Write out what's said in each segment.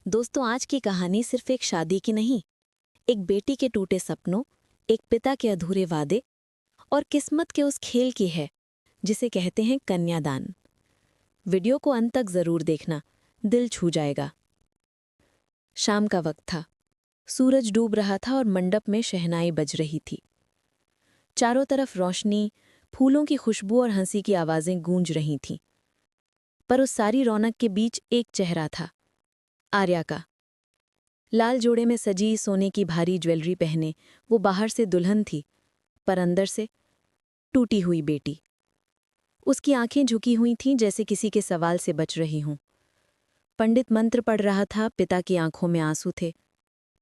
दोस्तों, आज की कहानी सिर्फ एक शादी की नहीं, एक बेटी के टूटे सपनों, एक पिता के अधूरे वादे और किस्मत के उस खेल की है जिसे कहते हैं कन्यादान। वीडियो को अंत तक जरूर देखना, दिल छू जाएगा। शाम का वक्त था। सूरज डूब रहा था और मंडप में शहनाई बज रही थी। चारों तरफ रोशनी, फूलों की खुशबू और हंसी की आवाजें गूंज रही थीं। पर उस सारी रौनक के बीच एक चेहरा था, आर्या का। लाल जोड़े में सजी सोने की भारी ज्वेलरी पहने वो बाहर से दुल्हन थी, पर अंदर से टूटी हुई बेटी। उसकी आंखें झुकी हुई थीं जैसे किसी के सवाल से बच रही हों। पंडित मंत्र पढ़ रहा था, पिता की आंखों में आंसू थे।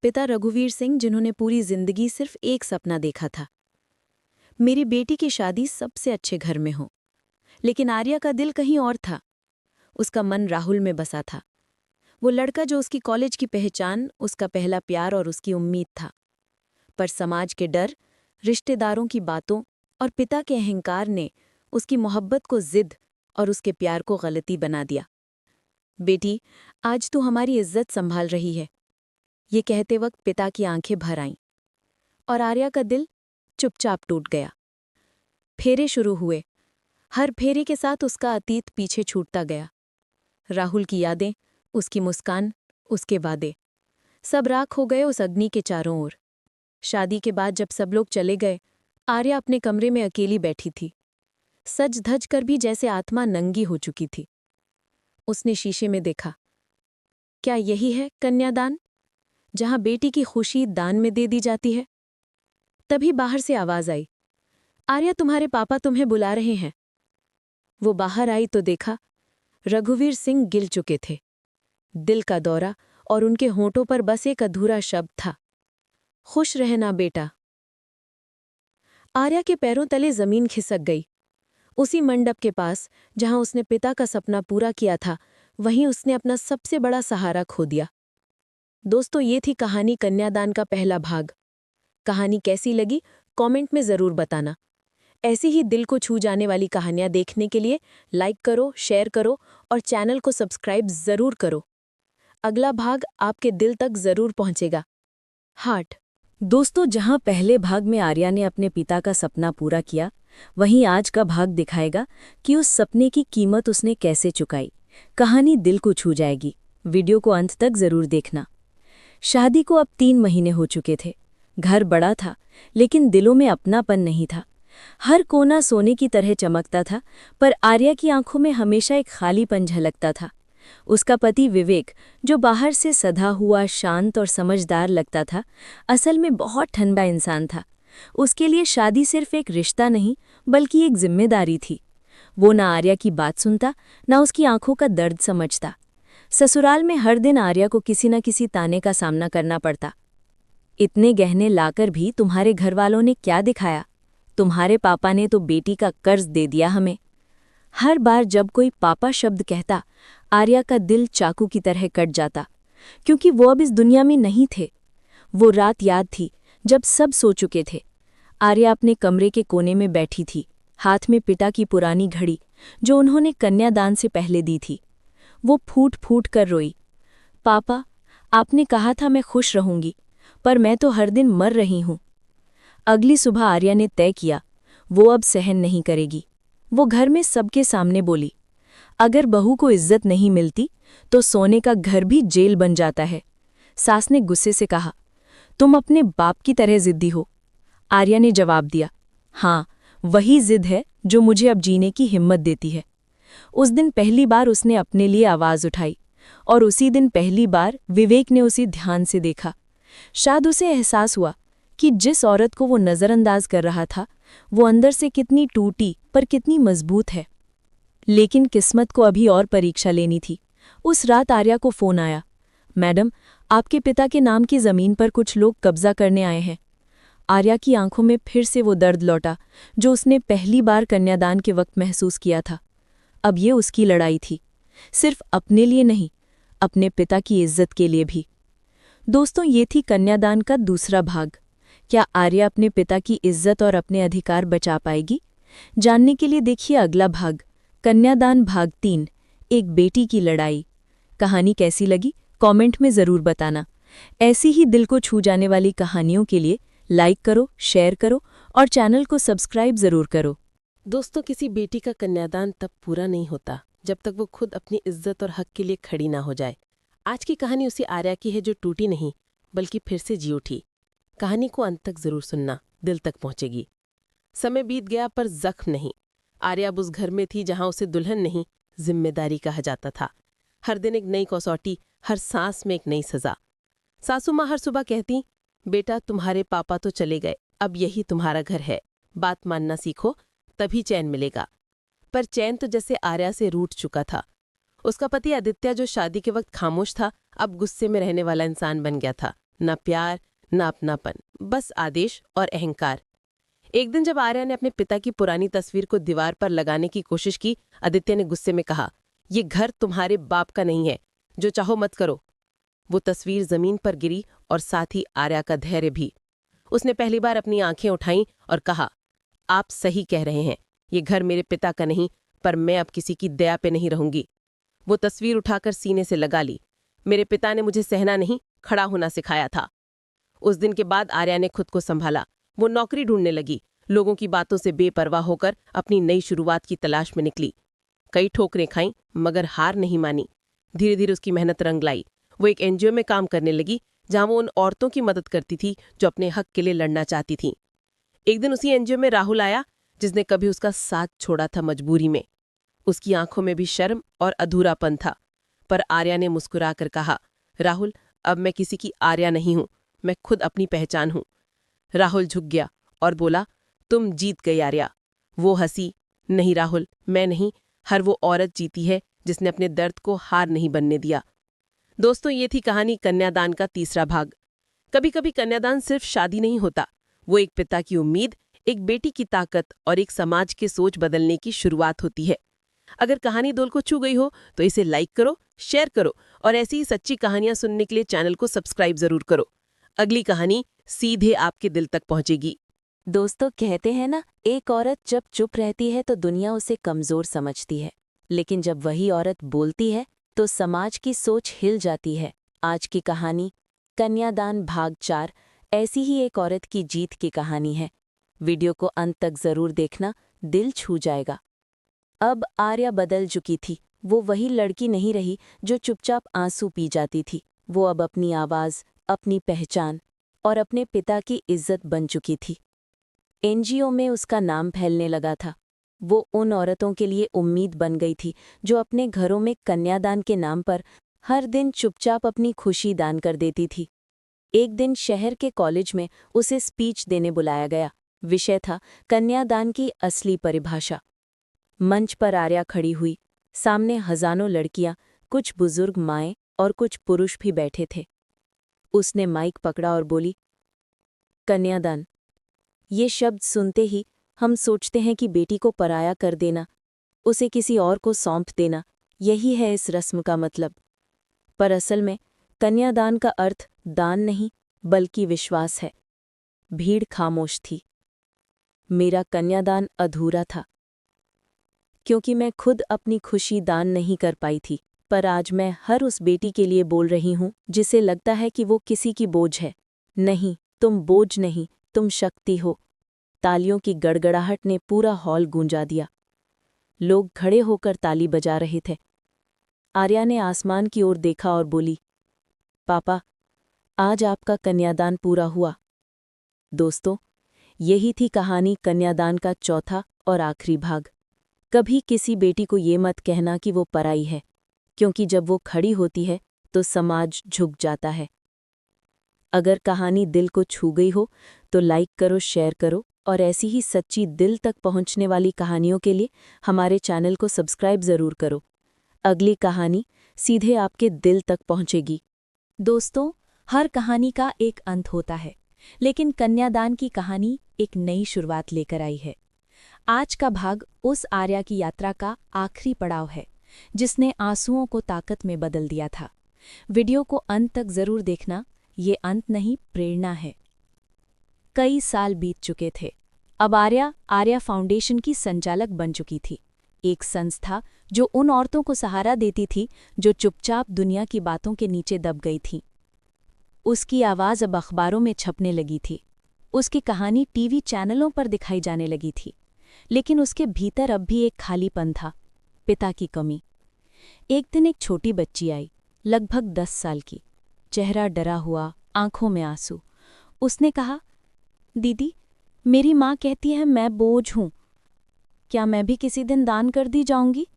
पिता रघुवीर सिंह, जिन्होंने पूरी जिंदगी सिर्फ एक सपना देखा था, मेरी बेटी की शादी सबसे अच्छे घर में हो। लेकिन आर्या का दिल कहीं और था। उसका मन राहुल में बसा था, वो लड़का जो उसकी कॉलेज की पहचान, उसका पहला प्यार और उसकी उम्मीद था। पर समाज के डर, रिश्तेदारों की बातों और पिता के अहंकार ने उसकी मोहब्बत को जिद और उसके प्यार को गलती बना दिया। बेटी, आज तू हमारी इज्जत संभाल रही है, ये कहते वक्त पिता की आंखें भर आईं और आर्या का दिल चुपचाप टूट गया। फेरे शुरू हुए। हर फेरे के साथ उसका अतीत पीछे छूटता गया। राहुल की यादें, उसकी मुस्कान, उसके वादे, सब राख हो गए उस अग्नि के चारों ओर। शादी के बाद जब सब लोग चले गए, आर्या अपने कमरे में अकेली बैठी थी, सज धज कर भी जैसे आत्मा नंगी हो चुकी थी। उसने शीशे में देखा। क्या यही है कन्यादान, जहां बेटी की खुशी दान में दे दी जाती है? तभी बाहर से आवाज आई, आर्या, तुम्हारे पापा तुम्हें बुला रहे हैं। वो बाहर आई तो देखा, रघुवीर सिंह गिर चुके थे। दिल का दौरा, और उनके होंठों पर बस एक अधूरा शब्द था, खुश रहना बेटा। आर्या के पैरों तले जमीन खिसक गई। उसी मंडप के पास जहां उसने पिता का सपना पूरा किया था, वहीं उसने अपना सबसे बड़ा सहारा खो दिया। दोस्तों, ये थी कहानी कन्यादान का पहला भाग। कहानी कैसी लगी कमेंट में जरूर बताना। ऐसी ही दिल को छू जाने वाली कहानियां देखने के लिए लाइक करो, शेयर करो और चैनल को सब्सक्राइब जरूर करो। अगला भाग आपके दिल तक जरूर पहुंचेगा। हार्ट। दोस्तों, जहां पहले भाग में आर्या ने अपने पिता का सपना पूरा किया, वहीं आज का भाग दिखाएगा कि उस सपने की कीमत उसने कैसे चुकाई। कहानी दिल को छू जाएगी। वीडियो को अंत तक जरूर देखना। शादी को अब 3 महीने हो चुके थे। घर बड़ा था, लेकिन दिलों में अपनापन नहीं था। हर कोना सोने की तरह चमकता था, पर आर्या की आंखों में हमेशा एक खालीपन झलकता था। उसका पति विवेक, जो बाहर से सधा हुआ, शांत और समझदार लगता था, असल में बहुत ठंडा इंसान था। उसके लिए शादी सिर्फ एक रिश्ता नहीं, बल्कि एक जिम्मेदारी थी। वो ना आर्या की बात सुनता, ना उसकी आंखों का दर्द समझता। ससुराल में हर दिन आर्या को किसी न किसी ताने का सामना करना पड़ता। इतने गहने लाकर भी तुम्हारे घरवालों ने क्या दिखाया? तुम्हारे पापा ने तो बेटी का कर्ज दे दिया हमें। हर बार जब कोई पापा शब्द कहता, आर्या का दिल चाकू की तरह कट जाता, क्योंकि वो अब इस दुनिया में नहीं थे। वो रात याद थी जब सब सो चुके थे। आर्या अपने कमरे के कोने में बैठी थी, हाथ में पिता की पुरानी घड़ी, जो उन्होंने कन्यादान से पहले दी थी। वो फूट फूट कर रोई, पापा, आपने कहा था मैं खुश रहूंगी, पर मैं तो हर दिन मर रही हूं। अगली सुबह आर्या ने तय किया, वो अब सहन नहीं करेगी। वो घर में सबके सामने बोली, अगर बहू को इज्जत नहीं मिलती तो सोने का घर भी जेल बन जाता है। सास ने गुस्से से कहा, तुम अपने बाप की तरह जिद्दी हो। आर्या ने जवाब दिया, हाँ, वही जिद है जो मुझे अब जीने की हिम्मत देती है। उस दिन पहली बार उसने अपने लिए आवाज उठाई, और उसी दिन पहली बार विवेक ने उसे ध्यान से देखा। शायद उसे एहसास हुआ कि जिस औरत को वो नज़रअंदाज कर रहा था, वो अंदर से कितनी टूटी पर कितनी मजबूत है। लेकिन किस्मत को अभी और परीक्षा लेनी थी। उस रात आर्या को फोन आया, मैडम, आपके पिता के नाम की ज़मीन पर कुछ लोग कब्जा करने आए हैं। आर्या की आंखों में फिर से वो दर्द लौटा जो उसने पहली बार कन्यादान के वक्त महसूस किया था। अब ये उसकी लड़ाई थी, सिर्फ अपने लिए नहीं, अपने पिता की इज्जत के लिए भी। दोस्तों, ये थी कन्यादान का दूसरा भाग। क्या आर्या अपने पिता की इज्जत और अपने अधिकार बचा पाएगी? जानने के लिए देखिए अगला भाग, कन्यादान भाग 3, एक बेटी की लड़ाई। कहानी कैसी लगी कमेंट में ज़रूर बताना। ऐसी ही दिल को छू जाने वाली कहानियों के लिए लाइक करो, शेयर करो और चैनल को सब्सक्राइब ज़रूर करो। दोस्तों, किसी बेटी का कन्यादान तब पूरा नहीं होता जब तक वो खुद अपनी इज्जत और हक के लिए खड़ी ना हो जाए। आज की कहानी उसी आर्या की है जो टूटी नहीं बल्कि फिर से जी उठी। कहानी को अंत तक जरूर सुनना, दिल तक पहुंचेगी। समय बीत गया पर जख्म नहीं। आर्या अब उस घर में थी जहां उसे दुल्हन नहीं, जिम्मेदारी कहा जाता था। हर दिन एक नई कसौटी, हर सांस में एक नई सजा। सासू माँ हर सुबह कहती, बेटा तुम्हारे पापा तो चले गए, अब यही तुम्हारा घर है, बात मानना सीखो तभी चैन मिलेगा। पर चैन तो जैसे आर्या से रूठ चुका था। उसका पति आदित्य, जो शादी के वक्त खामोश था, अब गुस्से में रहने वाला इंसान बन गया था। न प्यार, न अपनापन, बस आदेश और अहंकार। एक दिन जब आर्या ने अपने पिता की पुरानी तस्वीर को दीवार पर लगाने की कोशिश की, आदित्य ने गुस्से में कहा, ये घर तुम्हारे बाप का नहीं है, जो चाहो मत करो। वो तस्वीर जमीन पर गिरी और साथ ही आर्या का धैर्य भी। उसने पहली बार अपनी आंखें उठाईं और कहा, आप सही कह रहे हैं, ये घर मेरे पिता का नहीं, पर मैं अब किसी की दया पे नहीं रहूंगी। वो तस्वीर उठाकर सीने से लगा ली। मेरे पिता ने मुझे सहना नहीं, खड़ा होना सिखाया था। उस दिन के बाद आर्या ने खुद को संभाला। वो नौकरी ढूंढने लगी, लोगों की बातों से बेपरवाह होकर अपनी नई शुरुआत की तलाश में निकली। कई ठोकरें खाईं, मगर हार नहीं मानी। धीरे धीरे उसकी मेहनत रंग लाई। वो एक एनजीओ में काम करने लगी, जहां वो उन औरतों की मदद करती थी जो अपने हक के लिए लड़ना चाहती थीं। एक दिन उसी एनजीओ में राहुल आया, जिसने कभी उसका साथ छोड़ा था मजबूरी में। उसकी आंखों में भी शर्म और अधूरापन था। पर आर्या ने मुस्कुराकर कहा, राहुल, अब मैं किसी की आर्या नहीं हूं, मैं खुद अपनी पहचान हूं। राहुल झुक गया और बोला, तुम जीत गई आर्या। वो हंसी, नहीं राहुल, मैं नहीं, हर वो औरत जीती है जिसने अपने दर्द को हार नहीं बनने दिया। दोस्तों, ये थी कहानी कन्यादान का तीसरा भाग। कभी कभी कन्यादान सिर्फ शादी नहीं होता, वो एक पिता की उम्मीद, एक बेटी की ताकत और एक समाज के सोच बदलने की शुरुआत होती है। अगर कहानी दिल को छू गई हो तो इसे लाइक करो, शेयर करो और ऐसी ही सच्ची कहानियां सुनने के लिए चैनल को सब्सक्राइब जरूर करो। अगली कहानी सीधे आपके दिल तक पहुंचेगी। दोस्तों, कहते हैं ना, एक औरत जब चुप रहती है तो दुनिया उसे कमज़ोर समझती है, लेकिन जब वही औरत बोलती है तो समाज की सोच हिल जाती है। आज की कहानी कन्यादान भाग 4 ऐसी ही एक औरत की जीत की कहानी है। वीडियो को अंत तक ज़रूर देखना, दिल छू जाएगा। अब आर्या बदल चुकी थी। वो वही लड़की नहीं रही जो चुपचाप आंसू पी जाती थी। वो अब अपनी आवाज़, अपनी पहचान और अपने पिता की इज्जत बन चुकी थी। एनजीओ में उसका नाम फैलने लगा था। वो उन औरतों के लिए उम्मीद बन गई थी जो अपने घरों में कन्यादान के नाम पर हर दिन चुपचाप अपनी खुशी दान कर देती थी। एक दिन शहर के कॉलेज में उसे स्पीच देने बुलाया गया। विषय था कन्यादान की असली परिभाषा। मंच पर आर्या खड़ी हुई। सामने हजारों लड़कियां, कुछ बुजुर्ग माएं और कुछ पुरुष भी बैठे थे। उसने माइक पकड़ा और बोली, कन्यादान। ये शब्द सुनते ही हम सोचते हैं कि बेटी को पराया कर देना, उसे किसी और को सौंप देना, यही है इस रस्म का मतलब। पर असल में कन्यादान का अर्थ दान नहीं बल्कि विश्वास है। भीड़ खामोश थी। मेरा कन्यादान अधूरा था, क्योंकि मैं खुद अपनी खुशी दान नहीं कर पाई थी। पर आज मैं हर उस बेटी के लिए बोल रही हूं जिसे लगता है कि वो किसी की बोझ है। नहीं, तुम बोझ नहीं, तुम शक्ति हो। तालियों की गड़गड़ाहट ने पूरा हॉल गूंजा दिया। लोग खड़े होकर ताली बजा रहे थे। आर्या ने आसमान की ओर देखा और बोली, पापा, आज आपका कन्यादान पूरा हुआ। दोस्तों, यही थी कहानी कन्यादान का चौथा और आखिरी भाग। कभी किसी बेटी को ये मत कहना कि वो पराई है, क्योंकि जब वो खड़ी होती है तो समाज झुक जाता है। अगर कहानी दिल को छू गई हो तो लाइक करो, शेयर करो और ऐसी ही सच्ची दिल तक पहुंचने वाली कहानियों के लिए हमारे चैनल को सब्सक्राइब ज़रूर करो। अगली कहानी सीधे आपके दिल तक पहुंचेगी। दोस्तों, हर कहानी का एक अंत होता है, लेकिन कन्यादान की कहानी एक नई शुरुआत लेकर आई है। आज का भाग उस आर्या की यात्रा का आखिरी पड़ाव है, जिसने आंसुओं को ताकत में बदल दिया था। वीडियो को अंत तक जरूर देखना, ये अंत नहीं, प्रेरणा है। कई साल बीत चुके थे। अब आर्या फाउंडेशन की संचालक बन चुकी थी, एक संस्था जो उन औरतों को सहारा देती थी जो चुपचाप दुनिया की बातों के नीचे दब गई थीं। उसकी आवाज़ अब अखबारों में छपने लगी थी, उसकी कहानी टीवी चैनलों पर दिखाई जाने लगी थी, लेकिन उसके भीतर अब भी एक खालीपन था, पिता की कमी। एक दिन एक छोटी बच्ची आई, लगभग 10 साल की, चेहरा डरा हुआ, आंखों में आंसू। उसने कहा, दीदी, मेरी माँ कहती है मैं बोझ हूँ, क्या मैं भी किसी दिन दान कर दी जाऊंगी?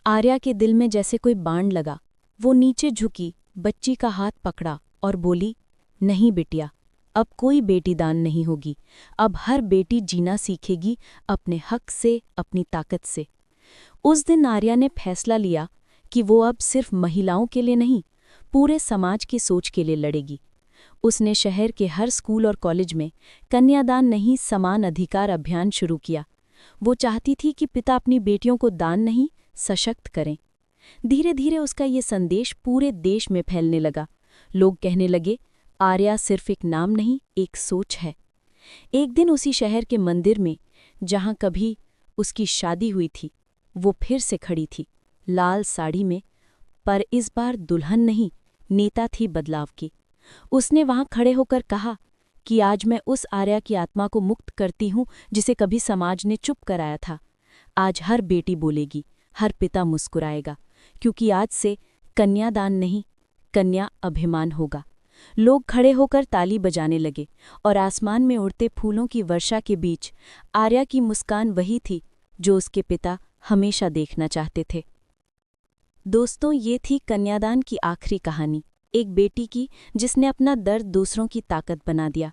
आर्या के दिल में जैसे कोई बाण लगा। वो नीचे झुकी, बच्ची का हाथ पकड़ा और बोली, नहीं बिटिया, अब कोई बेटी दान नहीं होगी। अब हर बेटी जीना सीखेगी अपने हक से, अपनी ताकत से। उस दिन आर्या ने फैसला लिया कि वो अब सिर्फ महिलाओं के लिए नहीं, पूरे समाज की सोच के लिए लड़ेगी। उसने शहर के हर स्कूल और कॉलेज में कन्यादान नहीं, समान अधिकार अभियान शुरू किया। वो चाहती थी कि पिता अपनी बेटियों को दान नहीं, सशक्त करें। धीरे धीरे उसका ये संदेश पूरे देश में फैलने लगा। लोग कहने लगे, आर्या सिर्फ एक नाम नहीं, एक सोच है। एक दिन उसी शहर के मंदिर में, जहां कभी उसकी शादी हुई थी, वो फिर से खड़ी थी, लाल साड़ी में, पर इस बार दुल्हन नहीं, नेता थी बदलाव की। उसने वहां खड़े होकर कहा कि आज मैं उस आर्या की आत्मा को मुक्त करती हूं जिसे कभी समाज ने चुप कराया था। आज हर बेटी बोलेगी, हर पिता मुस्कुराएगा, क्योंकि आज से कन्यादान नहीं, कन्या अभिमान होगा। लोग खड़े होकर ताली बजाने लगे और आसमान में उड़ते फूलों की वर्षा के बीच आर्या की मुस्कान वही थी जो उसके पिता हमेशा देखना चाहते थे। दोस्तों, ये थी कन्यादान की आखिरी कहानी, एक बेटी की जिसने अपना दर्द दूसरों की ताकत बना दिया।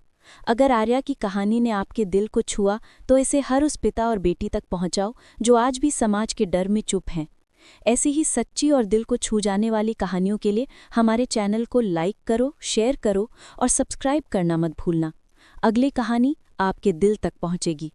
अगर आर्या की कहानी ने आपके दिल को छुआ तो इसे हर उस पिता और बेटी तक पहुंचाओ जो आज भी समाज के डर में चुप हैं। ऐसी ही सच्ची और दिल को छू जाने वाली कहानियों के लिए हमारे चैनल को लाइक करो, शेयर करो और सब्सक्राइब करना मत भूलना। अगली कहानी आपके दिल तक पहुंचेगी।